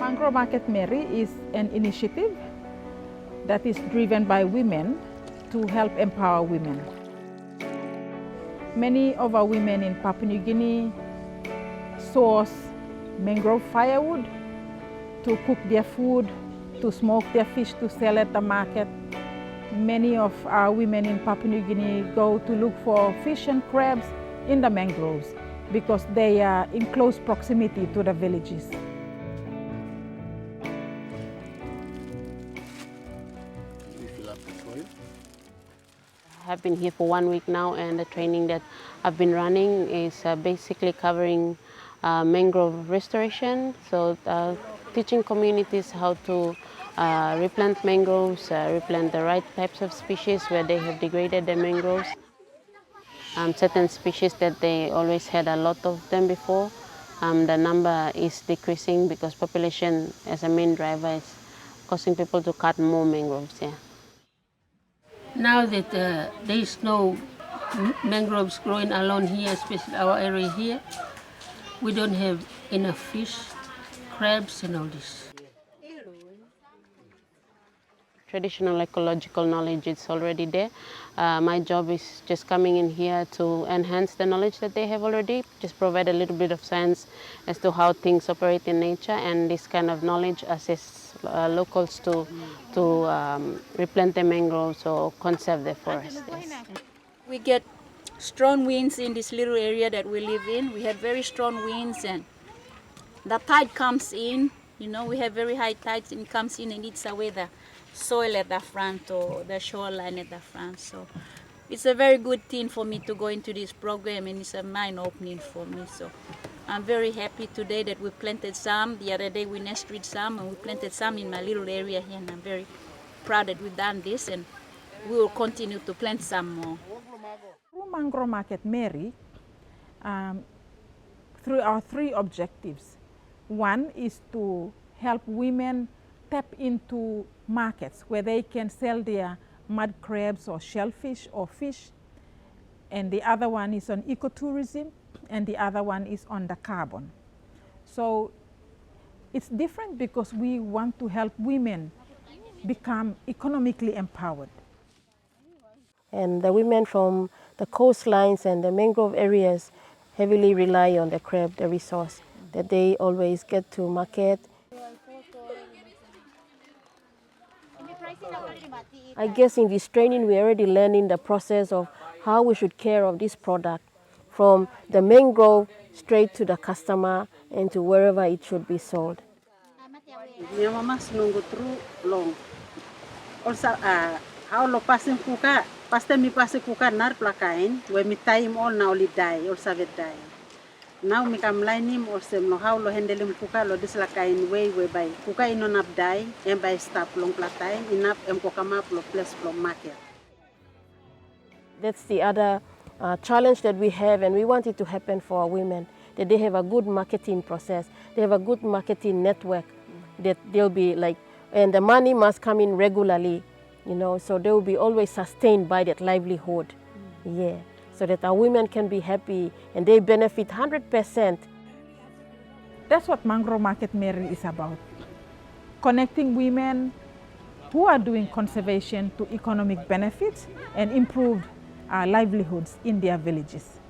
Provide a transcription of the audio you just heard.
Mangoro Market Meri is an initiative that is driven by women to help empower women. Many of our women in Papua New Guinea source mangrove firewood to cook their food, to smoke their fish to sell at the market. Many of our women in Papua New Guinea go to look for fish and crabs in the mangroves because they are in close proximity to the villages. I have been here for 1 week now, and the training that I've been running is basically covering mangrove restoration, so teaching communities how to replant mangroves, replant the right types of species where they have degraded the mangroves. Certain species that they always had a lot of them before, the number is decreasing because population as a main driver is causing people to cut more mangroves. Yeah. Now that there is no mangroves growing along here, especially our area here, we don't have enough fish, crabs and all this. Traditional ecological knowledge is already there. My job is just coming in here to enhance the knowledge that they have already, just provide a little bit of science as to how things operate in nature, and this kind of knowledge assists locals to replant the mangroves or conserve the forest. Yes. We get strong winds in this little area that we live in. We have very strong winds, and the tide comes in. You know, we have very high tides, and it comes in and eats away the soil at the front or the shoreline at the front. So it's a very good thing for me to go into this program, and it's a mind opening for me. So I'm very happy today that we planted some. The other day we nested some, and we planted some in my little area here, and I'm very proud that we've done this, and we will continue to plant some more. Through Mangoro Market Meri, through our 3 objectives. One is to help women tap into markets where they can sell their mud crabs or shellfish or fish. And the other one is on ecotourism, and the other one is on the carbon. So it's different because we want to help women become economically empowered. And the women from the coastlines and the mangrove areas heavily rely on the crab, the resource that they always get to market. I guess in this training we're already learning the process of how we should care of this product from the mangrove straight to the customer and to wherever it should be sold. How lo passing kuka, pasta mi passing kuka nar plakain, we mi time all na oli die, all savet die. Now mi kam linim or sem no how lo hendelim kuka lo dislakain way by kuka ino nap die, and by stop long platain, inap em kokamap lo place from market. That's the other challenge that we have, and we want it to happen for our women, that they have a good marketing process, they have a good marketing network, that they'll be like, and the money must come in regularly. You know, so they will be always sustained by that livelihood, yeah, so that our women can be happy and they benefit 100%. That's what Mangoro Market Meri is about, connecting women who are doing conservation to economic benefits and improved livelihoods in their villages.